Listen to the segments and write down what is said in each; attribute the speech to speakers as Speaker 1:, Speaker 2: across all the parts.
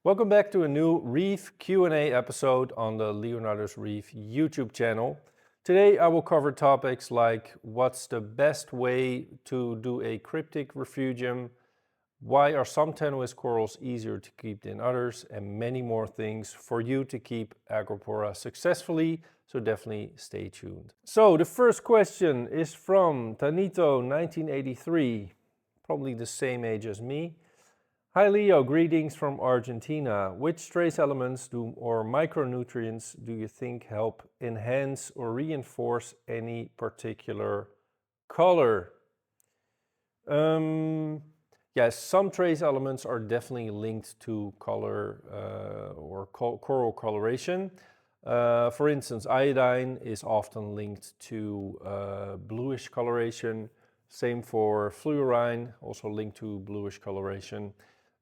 Speaker 1: Welcome back to a new Reef Q&A episode on the Leonardo's Reef YouTube channel. Today I will cover topics like what's the best way to do a cryptic refugium, why are some tenuous corals easier to keep than others, and many more things for you to keep Acropora successfully, so definitely stay tuned. So the first question is from Tanito 1983, probably the same age as me. Hi Leo, greetings from Argentina. Which trace elements or micronutrients do you think help enhance or reinforce any particular color? Yes, some trace elements are definitely linked to color or coral coloration. For instance, iodine is often linked to bluish coloration. Same for fluorine, also linked to bluish coloration.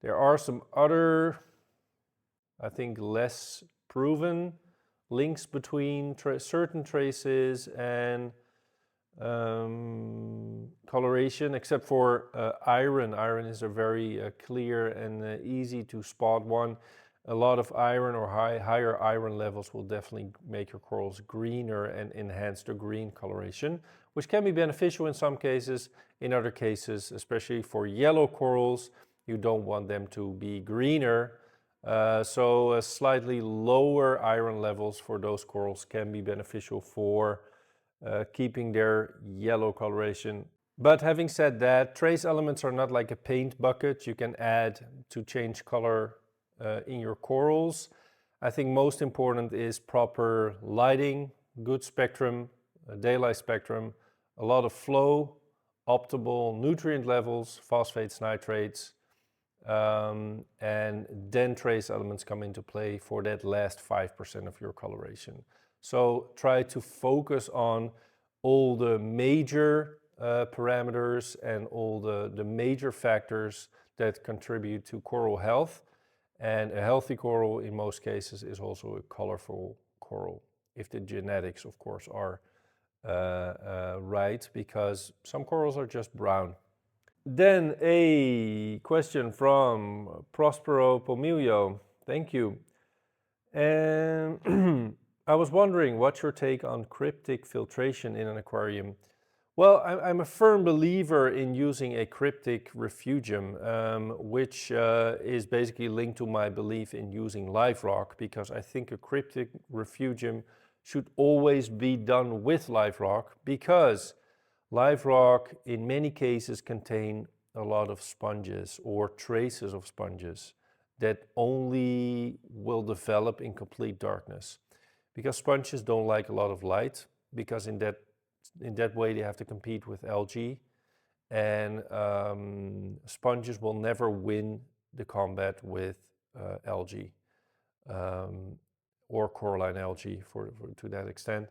Speaker 1: There are some other, I think, less proven links between certain traces and coloration, except for iron. Iron is a very clear and easy to spot one. A lot of iron or higher iron levels will definitely make your corals greener and enhance the green coloration, which can be beneficial in some cases. In other cases, especially for yellow corals, you don't want them to be greener. So slightly lower iron levels for those corals can be beneficial for keeping their yellow coloration. But having said that, trace elements are not like a paint bucket you can add to change color in your corals. I think most important is proper lighting, good spectrum, daylight spectrum, a lot of flow, optimal nutrient levels, phosphates, nitrates, and then trace elements come into play for that last 5% of your coloration. So try to focus on all the major parameters and all the major factors that contribute to coral health. And a healthy coral in most cases is also a colorful coral, if the genetics of course are right, because some corals are just brown. Then a question from Prospero Pomilio. Thank you. And I was wondering, what's your take on cryptic filtration in an aquarium? Well, I'm a firm believer in using a cryptic refugium, which is basically linked to my belief in using live rock, because I think a cryptic refugium should always be done with live rock, because live rock in many cases contain a lot of sponges or traces of sponges that only will develop in complete darkness. Because sponges don't like a lot of light, because in that way they have to compete with algae, and sponges will never win the combat with algae or coralline algae to that extent.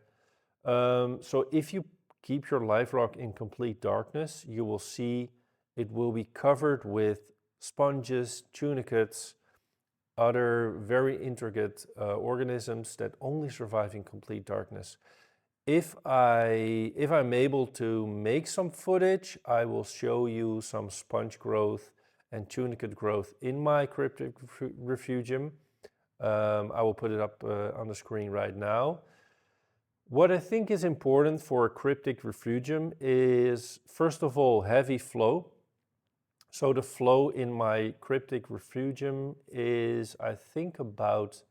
Speaker 1: So if you keep your live rock in complete darkness, you will see it will be covered with sponges, tunicates, other very intricate organisms that only survive in complete darkness. If I'm able to make some footage, I will show you some sponge growth and tunicate growth in my cryptic refugium. I will put it up on the screen right now. What I think is important for a cryptic refugium is, first of all, heavy flow. So the flow in my cryptic refugium is, I think, about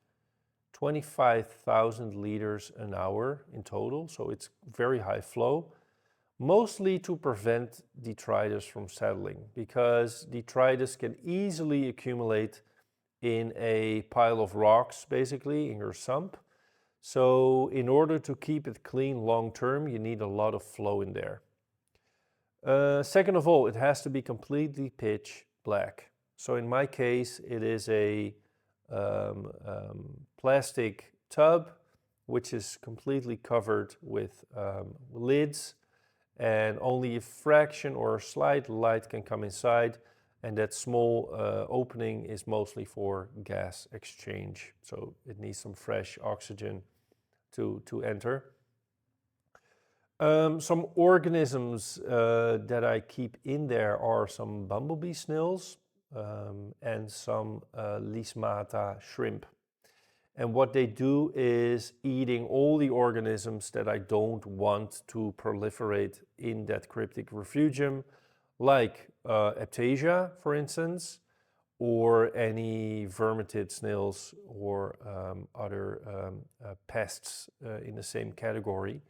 Speaker 1: 25,000 liters an hour in total. So it's very high flow, mostly to prevent detritus from settling, because detritus can easily accumulate in a pile of rocks, basically, in your sump. So in order to keep it clean long term, you need a lot of flow in there. Second of all, it has to be completely pitch black. So in my case, it is a plastic tub, which is completely covered with lids, and only a fraction or a slight light can come inside. And that small opening is mostly for gas exchange. So it needs some fresh oxygen to enter. Some organisms that I keep in there are some bumblebee snails. and some Lismata shrimp. And what they do is eating all the organisms that I don't want to proliferate in that cryptic refugium, like Aptasia, for instance, or any vermitid snails or other pests in the same category.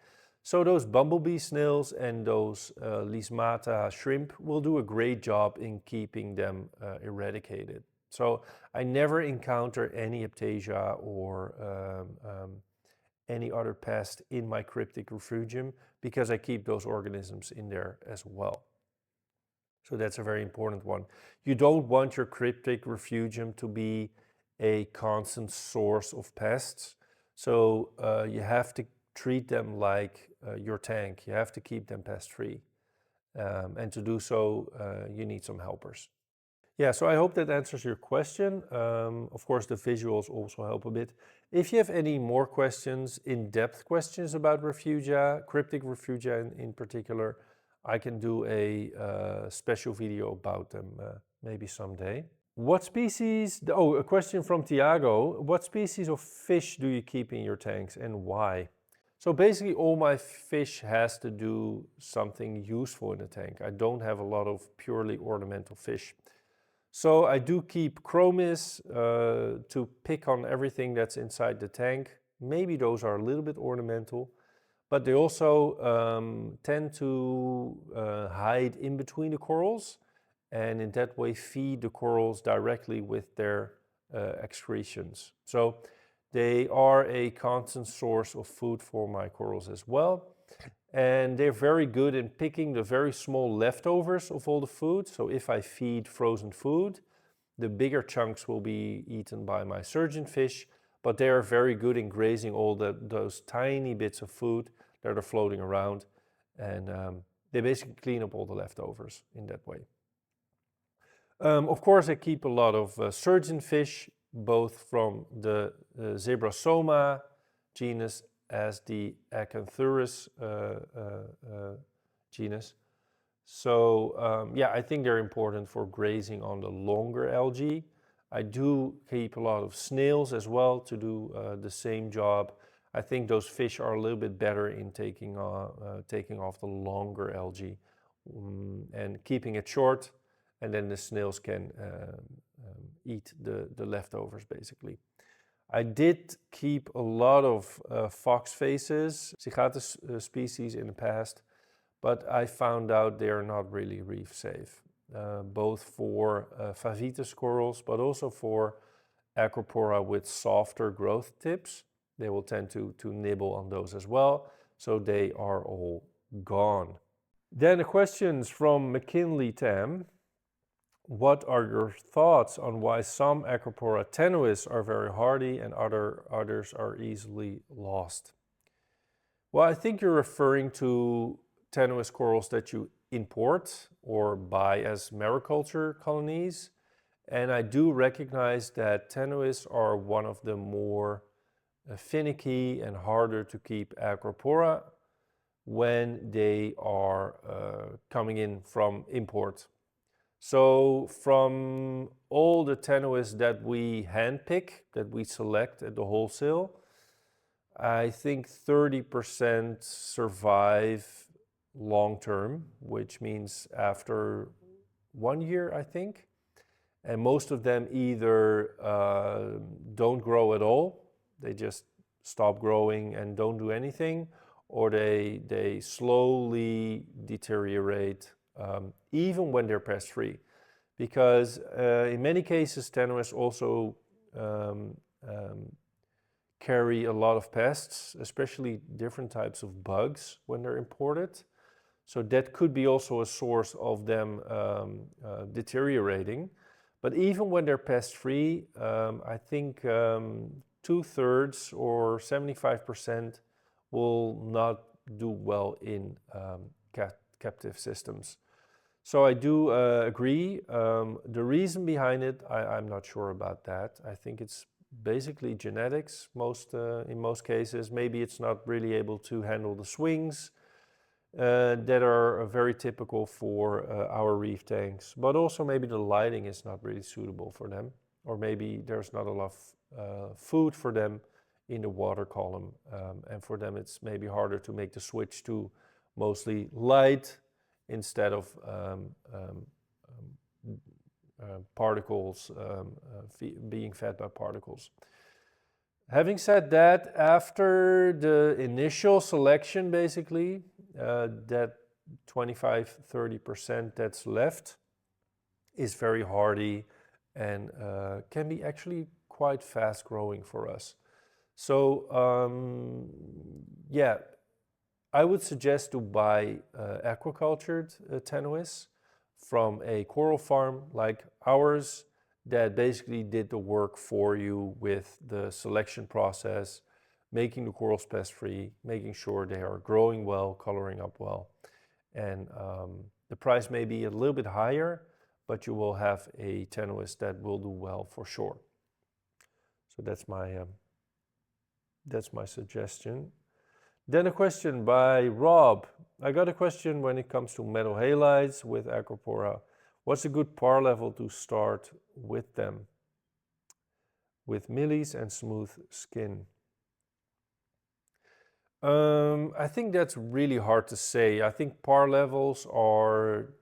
Speaker 1: So those bumblebee snails and those Lismata shrimp will do a great job in keeping them eradicated. So I never encounter any Aptasia or any other pest in my cryptic refugium because I keep those organisms in there as well. So that's a very important one. You don't want your cryptic refugium to be a constant source of pests. So you have to treat them like your tank. You have to keep them pest-free. And to do so, you need some helpers. Yeah, so I hope that answers your question. Of course, the visuals also help a bit. If you have any more questions, in-depth questions about refugia, cryptic refugia in particular, I can do a special video about them maybe someday. What species, a question from Tiago. What species of fish do you keep in your tanks and why? So basically all my fish has to do something useful in the tank. I don't have a lot of purely ornamental fish. So I do keep chromis to pick on everything that's inside the tank. Maybe those are a little bit ornamental, but they also tend to hide in between the corals and in that way feed the corals directly with their excretions. So they are a constant source of food for my corals as well. And they're very good in picking the very small leftovers of all the food. So if I feed frozen food, the bigger chunks will be eaten by my surgeonfish, but they are very good in grazing all those tiny bits of food that are floating around. And they basically clean up all the leftovers in that way. Of course, I keep a lot of surgeonfish, both from the Zebrasoma genus as the Acanthurus genus. So yeah, I think they're important for grazing on the longer algae. I do keep a lot of snails as well to do the same job. I think those fish are a little bit better in taking off the longer algae and keeping it short, and then the snails can eat the leftovers basically. I did keep a lot of fox faces, Cigatus species in the past, but I found out they are not really reef safe, both for Favitas corals, but also for Acropora with softer growth tips. They will tend to nibble on those as well, so they are all gone. Then the questions from McKinley Tam. What are your thoughts on why some Acropora tenuis are very hardy and others are easily lost? Well, I think you're referring to tenuis corals that you import or buy as mariculture colonies. And I do recognize that tenuis are one of the more finicky and harder to keep Acropora when they are coming in from import. So from all the tenuis that we handpick, that we select at the wholesale, I think 30% survive long term, which means after 1 year, I think. And most of them either don't grow at all, they just stop growing and don't do anything, or they slowly deteriorate even when they're pest-free. Because in many cases, tenuis also carry a lot of pests, especially different types of bugs when they're imported. So that could be also a source of them deteriorating. But even when they're pest-free, I think 2/3 or 75% will not do well in captive systems. So I do agree. The reason behind it, I'm not sure about that. I think it's basically genetics in most cases. Maybe it's not really able to handle the swings. that are very typical for our reef tanks. But also maybe the lighting is not really suitable for them, or maybe there's not enough food for them in the water column, and for them it's maybe harder to make the switch to mostly light instead of particles, being fed by particles. Having said that, after the initial selection, basically, that 25-30% that's left is very hardy and can be actually quite fast growing for us. So yeah, I would suggest to buy aquacultured Tenius from a coral farm like ours that basically did the work for you with the selection process, making the corals pest-free, making sure they are growing well, coloring up well. And the price may be a little bit higher, but you will have a Tenius that will do well for sure. So that's my suggestion. Then a question by Rob. I got a question when it comes to metal halides with Acropora. What's a good par level to start with them? With millies and smooth skin. I think that's really hard to say. I think par levels are,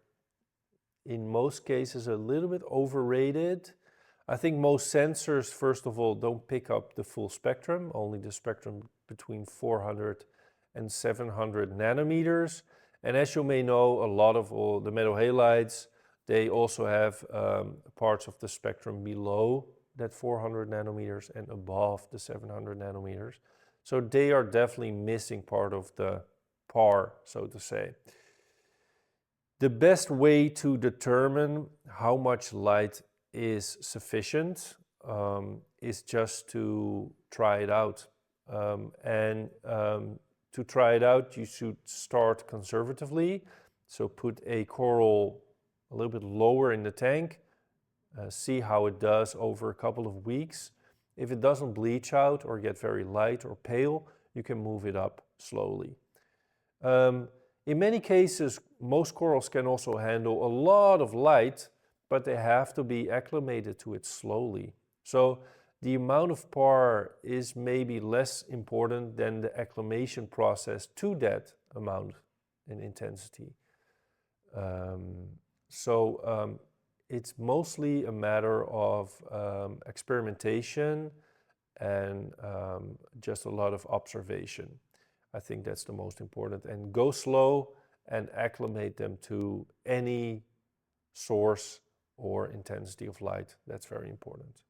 Speaker 1: in most cases, a little bit overrated. I think most sensors, first of all, don't pick up the full spectrum, only the spectrum between 400 and 700 nanometers. And as you may know, a lot of all the metal halides, they also have parts of the spectrum below that 400 nanometers and above the 700 nanometers. So they are definitely missing part of the par, so to say. The best way to determine how much light is sufficient is just to try it out. To try it out, you should start conservatively. So put a coral a little bit lower in the tank, see how it does over a couple of weeks. If it doesn't bleach out or get very light or pale, you can move it up slowly. In many cases, most corals can also handle a lot of light, but they have to be acclimated to it slowly. So the amount of par is maybe less important than the acclimation process to that amount in intensity. It's mostly a matter of experimentation and just a lot of observation. I think that's the most important. And go slow and acclimate them to any source or intensity of light. That's very important.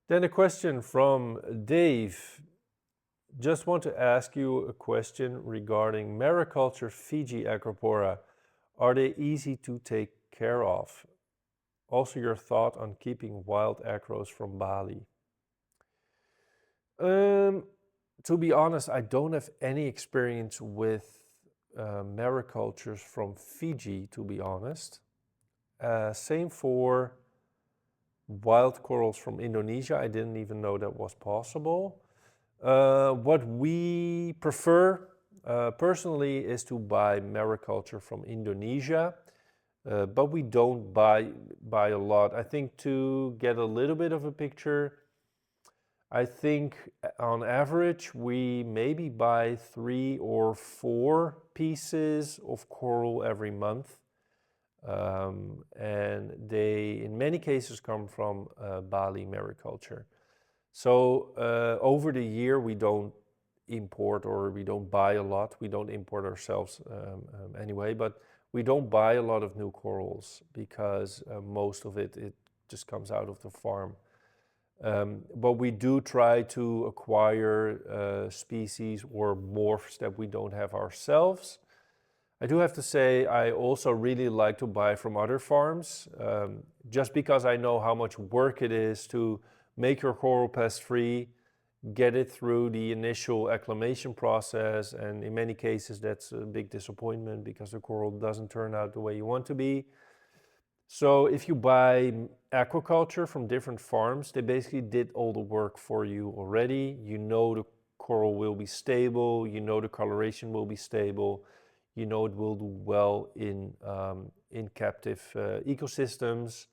Speaker 1: Then a question from Dave. Just want to ask you a question regarding mariculture Fiji Acropora. Are they easy to take care of? Also your thought on keeping wild acros from Bali. To be honest, I don't have any experience with maricultures from Fiji, to be honest. Same for wild corals from Indonesia. I didn't even know that was possible. What we prefer personally is to buy mariculture from Indonesia, but we don't buy a lot. I think to get a little bit of a picture, I think on average we maybe buy 3 or 4 pieces of coral every month. And they in many cases come from Bali mariculture. So over the year we don't import or we don't buy a lot. We don't import ourselves anyway, but we don't buy a lot of new corals because most of it just comes out of the farm. But we do try to acquire species or morphs that we don't have ourselves. I do have to say I also really like to buy from other farms, just because I know how much work it is to make your coral pest-free, get it through the initial acclimation process, and in many cases that's a big disappointment because the coral doesn't turn out the way you want to be. So if you buy aquaculture from different farms, they basically did all the work for you already. You know the coral will be stable, you know the coloration will be stable, you know it will do well in captive ecosystems.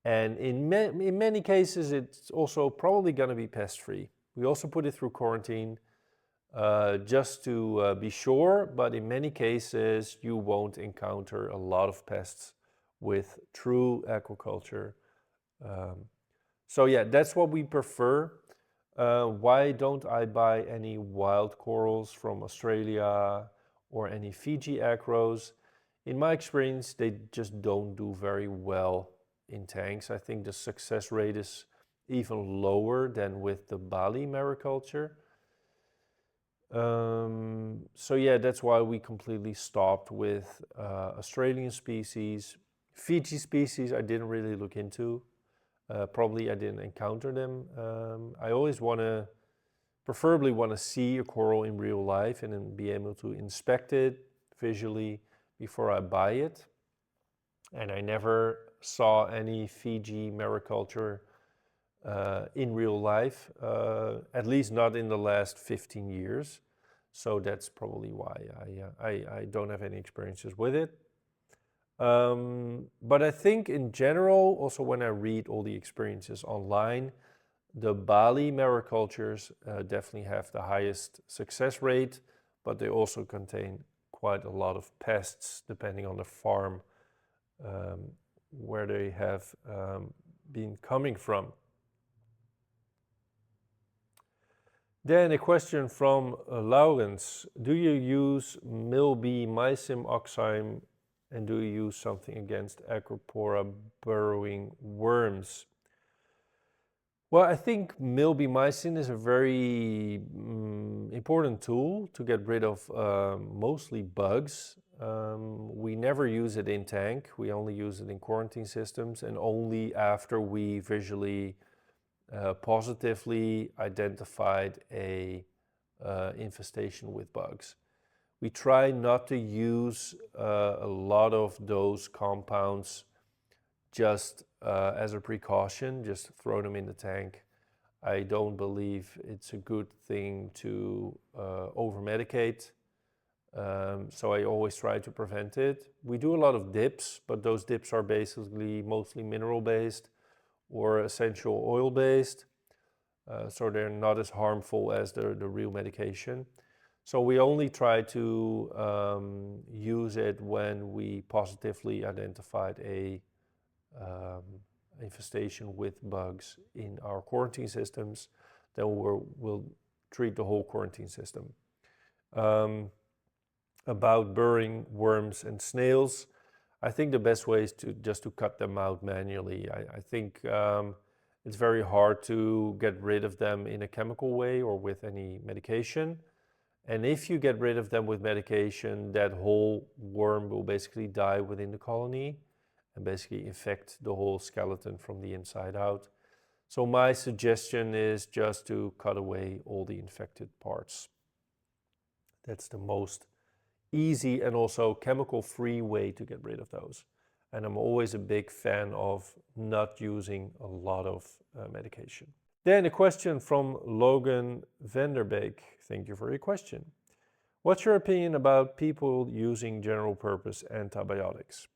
Speaker 1: And in many cases, it's also probably going to be pest-free. We also put it through quarantine just to be sure, but in many cases, you won't encounter a lot of pests with true aquaculture. Um, so yeah, that's what we prefer. Why don't I buy any wild corals from Australia or any Fiji acros? In my experience, they just don't do very well in tanks. I think the success rate is even lower than with the Bali mariculture. So yeah, that's why we completely stopped with Australian species. Fiji species I didn't really look into. Probably I didn't encounter them. I always preferably want to see a coral in real life and then be able to inspect it visually before I buy it. And I never saw any Fiji mariculture in real life, at least not in the last 15 years. So that's probably why I don't have any experiences with it. But I think in general, also when I read all the experiences online, the Bali maricultures definitely have the highest success rate, but they also contain quite a lot of pests depending on the farm where they have been coming from. Then a question from Laurens. Do you use milbemycin oxime and do you use something against Acropora burrowing worms? Well, I think milbemycin is a very important tool to get rid of mostly bugs. We never use it in tank. We only use it in quarantine systems and only after we visually positively identified a infestation with bugs. We try not to use a lot of those compounds just as a precaution, just throw them in the tank. I don't believe it's a good thing to over-medicate. So I always try to prevent it. We do a lot of dips, but those dips are basically mostly mineral-based or essential oil-based. So they're not as harmful as the real medication. So we only try to use it when we positively identified a infestation with bugs in our quarantine systems. Then we'll treat the whole quarantine system. About burrowing worms and snails, I think the best way is to cut them out manually. I think it's very hard to get rid of them in a chemical way or with any medication. And if you get rid of them with medication, that whole worm will basically die within the colony and basically infect the whole skeleton from the inside out. So my suggestion is just to cut away all the infected parts. That's the most easy and also chemical-free way to get rid of those. And I'm always a big fan of not using a lot of medication. Then a question from Logan Vanderbeek. Thank you for your question. What's your opinion about people using general purpose antibiotics?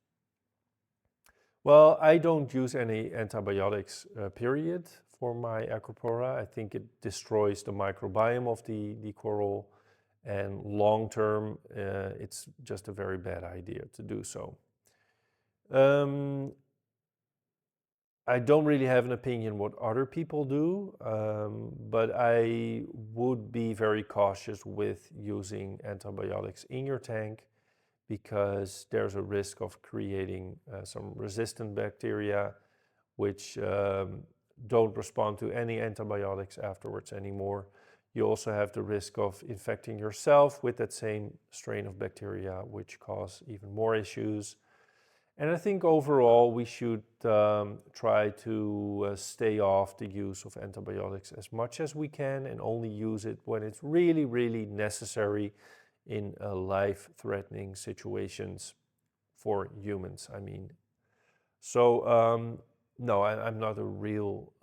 Speaker 1: Well, I don't use any antibiotics, period, for my Acropora. I think it destroys the microbiome of the coral, and long term, it's just a very bad idea to do so. I don't really have an opinion what other people do, but I would be very cautious with using antibiotics in your tank because there's a risk of creating some resistant bacteria which don't respond to any antibiotics afterwards anymore. You also have the risk of infecting yourself with that same strain of bacteria, which cause even more issues. And I think overall we should try to stay off the use of antibiotics as much as we can and only use it when it's really, really necessary in life-threatening situations for humans, I mean. So no, I'm not a real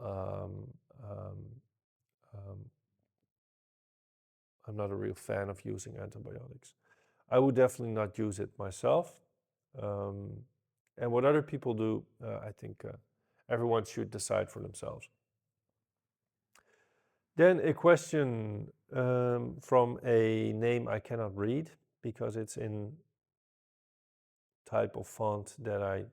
Speaker 1: I'm not a real fan of using antibiotics. I would definitely not use it myself. And what other people do, I think everyone should decide for themselves. Then a question from a name I cannot read because it's in type of font that I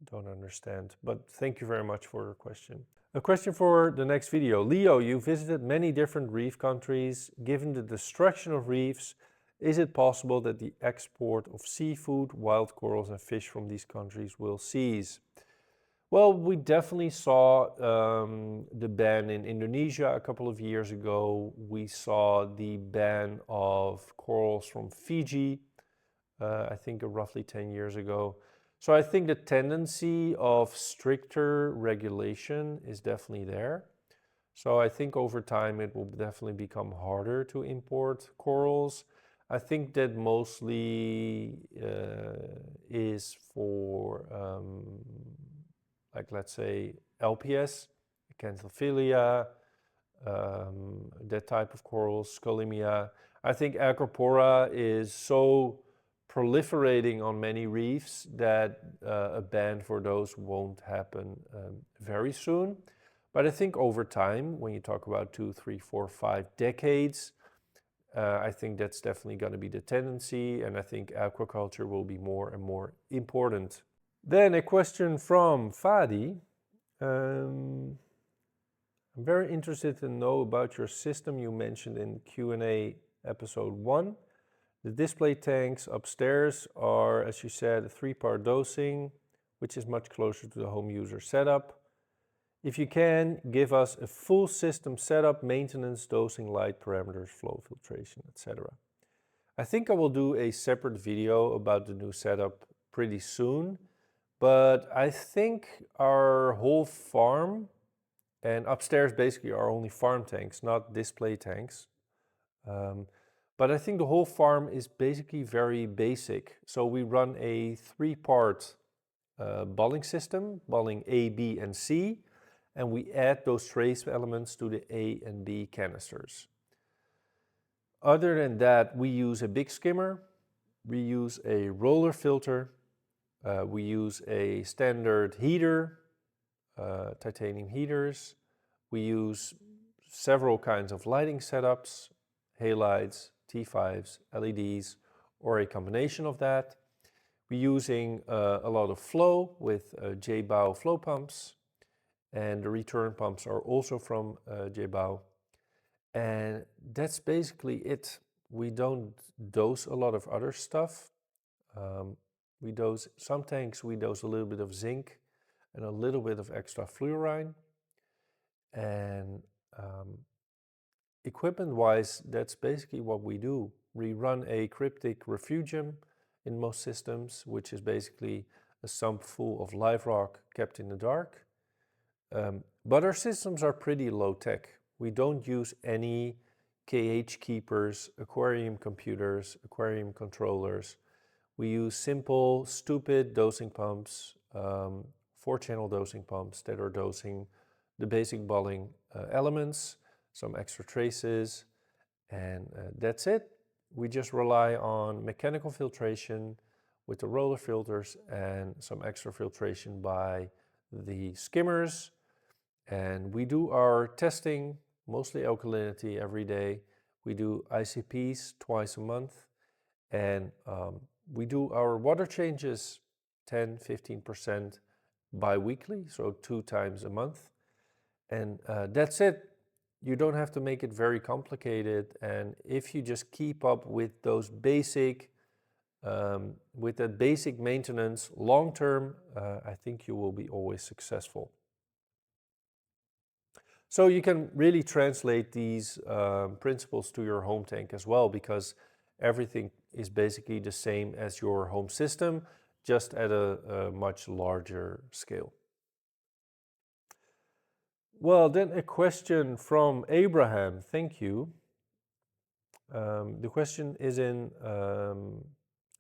Speaker 1: don't understand. But thank you very much for your question. A question for the next video. Leo, you visited many different reef countries. Given the destruction of reefs, is it possible that the export of seafood, wild corals and fish from these countries will cease? Well, we definitely saw the ban in Indonesia a couple of years ago. We saw the ban of corals from Fiji, I think roughly 10 years ago. So I think the tendency of stricter regulation is definitely there. So I think over time it will definitely become harder to import corals. I think that mostly is for, like let's say, LPS, Canthophilia, that type of corals, Scolimia. I think Acropora is so proliferating on many reefs that a ban for those won't happen very soon. But I think over time, when you talk about 2, 3, 4, 5 decades, I think that's definitely going to be the tendency, and I think aquaculture will be more and more important. Then a question from Fadi. I'm very interested to know about your system you mentioned in Q&A episode 1. The display tanks upstairs are, as you said, a 3-part dosing, which is much closer to the home user setup. If you can, give us a full system setup, maintenance, dosing, light parameters, flow filtration, etc. I think I will do a separate video about the new setup pretty soon, but I think our whole farm, and upstairs basically are only farm tanks, not display tanks. But I think the whole farm is basically very basic. So we run a 3-part bulling system, bulling A, B, and C, and we add those trace elements to the A and B canisters. Other than that, we use a big skimmer, we use a roller filter, we use a standard heater, titanium heaters. We use several kinds of lighting setups, halides, T5s, LEDs, or a combination of that. We're using a lot of flow with J-Bow flow pumps, and the return pumps are also from J-Bow. And that's basically it. We don't dose a lot of other stuff. Some tanks we dose a little bit of zinc and a little bit of extra fluorine. And equipment-wise, that's basically what we do. We run a Cryptic refugium in most systems, which is basically a sump full of live rock kept in the dark. But our systems are pretty low-tech. We don't use any KH keepers, aquarium computers, aquarium controllers. We use simple, stupid dosing pumps, 4-channel dosing pumps that are dosing the basic bulling elements, some extra traces, and that's it. We just rely on mechanical filtration with the roller filters and some extra filtration by the skimmers. And we do our testing, mostly alkalinity, every day. We do ICPs twice a month, and we do our water changes 10-15% bi-weekly, so 2 times a month. And that's it. You don't have to make it very complicated. And if you just keep up with those basic, with that basic maintenance long term, I think you will be always successful. So you can really translate these principles to your home tank as well, because everything is basically the same as your home system, just at a much larger scale. Well, then a question from Abraham. Thank you. The question is in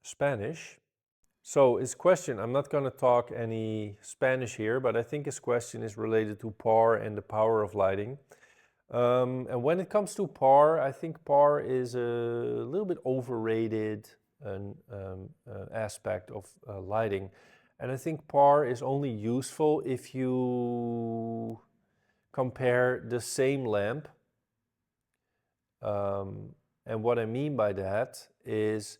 Speaker 1: Spanish. So his question, I'm not going to talk any Spanish here, but I think his question is related to PAR and the power of lighting. And when it comes to PAR, I think PAR is a little bit overrated aspect of lighting. And I think PAR is only useful if you compare the same lamp. And what I mean by that is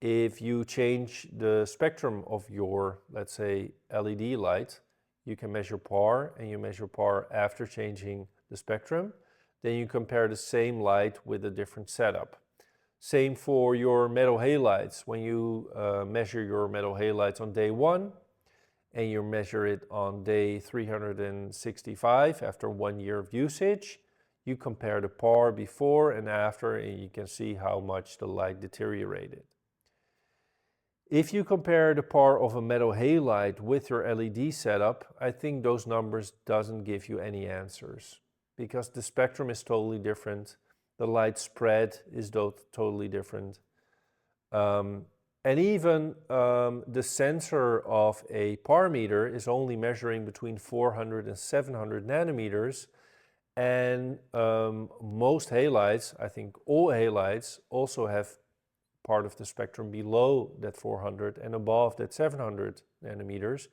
Speaker 1: if you change the spectrum of your, let's say, LED light, you can measure PAR, and you measure PAR after changing the spectrum. Then you compare the same light with a different setup. Same for your metal halides. When you measure your metal halides on day 1 and you measure it on day 365 after 1 year of usage, you compare the PAR before and after, and you can see how much the light deteriorated. If you compare the PAR of a metal halide with your LED setup, I think those numbers doesn't give you any answers because the spectrum is totally different. The light spread is totally different. And even the sensor of a PAR meter is only measuring between 400 and 700 nanometers. And most halides, I think all halides, also have part of the spectrum below that 400 and above that 700 nanometers.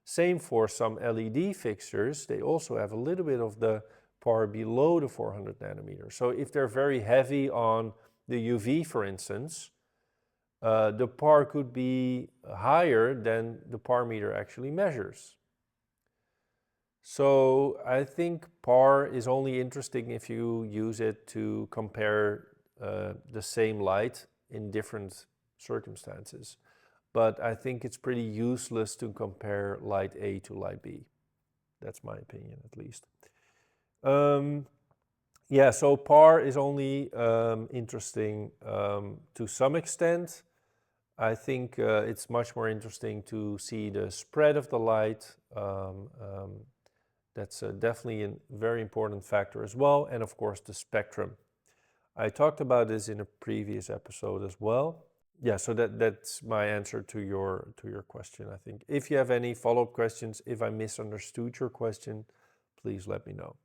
Speaker 1: Same for some LED fixtures. They also have a little bit of the PAR below the 400 nanometers. So if they're very heavy on the UV, for instance, the PAR could be higher than the PAR meter actually measures. So I think PAR is only interesting if you use it to compare the same light in different circumstances. But I think it's pretty useless to compare light A to light B. That's my opinion, at least. Yeah, so PAR is only interesting to some extent. I think it's much more interesting to see the spread of the light. That's definitely a very important factor as well. And of course, the spectrum. I talked about this in a previous episode as well. Yeah, so that's my answer to your question, I think. If you have any follow-up questions, if I misunderstood your question, please let me know.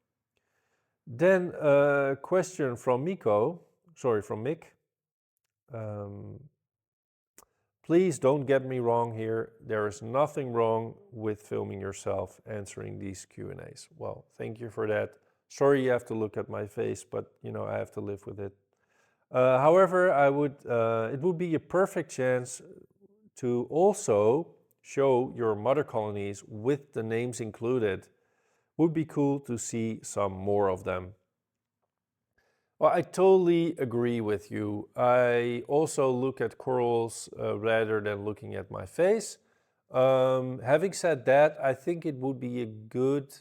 Speaker 1: Then a question from Mick. Please don't get me wrong here. There is nothing wrong with filming yourself answering these Q&As. Well, thank you for that. Sorry you have to look at my face, but you know, I have to live with it. However, it would be a perfect chance to also show your mother colonies with the names included. Would be cool to see some more of them. Well, I totally agree with you. I also look at corals rather than looking at my face. Having said that, I think it would be a good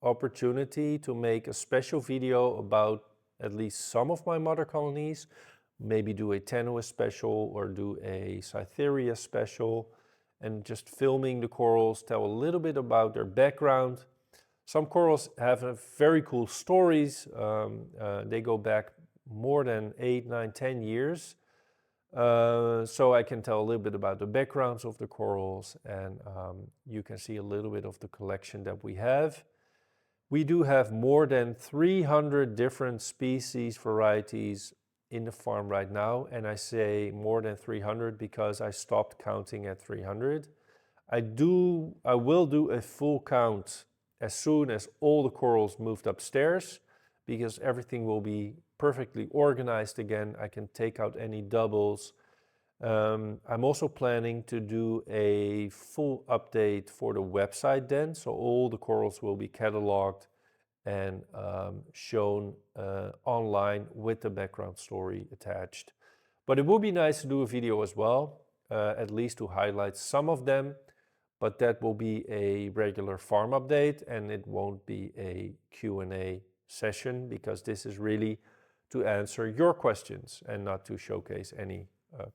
Speaker 1: opportunity to make a special video about at least some of my mother colonies. Maybe do a Tenius special or do a Cytheria special, and just filming the corals, tell a little bit about their background. Some corals have very cool stories. They go back more than 8, 9, 10 years. So I can tell a little bit about the backgrounds of the corals, and you can see a little bit of the collection that we have. We do have more than 300 different species, varieties in the farm right now. And I say more than 300 because I stopped counting at 300. I will do a full count as soon as all the corals moved upstairs, because everything will be perfectly organized again. I can take out any doubles. I'm also planning to do a full update for the website then, so all the corals will be cataloged and shown online with the background story attached. But it would be nice to do a video as well, at least to highlight some of them. But that will be a regular farm update, and it won't be a Q&A session, because this is really to answer your questions and not to showcase any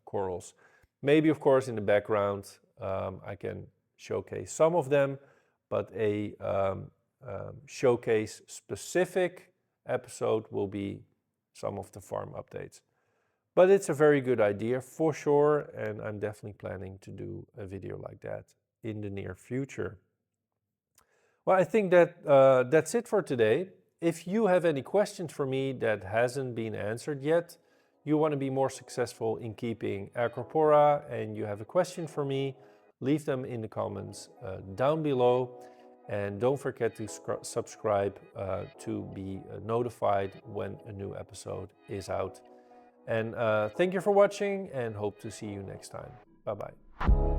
Speaker 1: corals. Maybe, of course, in the background, I can showcase some of them, but a showcase specific episode will be some of the farm updates. But it's a very good idea for sure, and I'm definitely planning to do a video like that in the near future. Well, I think that that's it for today. If you have any questions for me that hasn't been answered yet, you want to be more successful in keeping Acropora, and you have a question for me, leave them in the comments down below. And don't forget to subscribe to be notified when a new episode is out. And thank you for watching, and hope to see you next time. Bye-bye.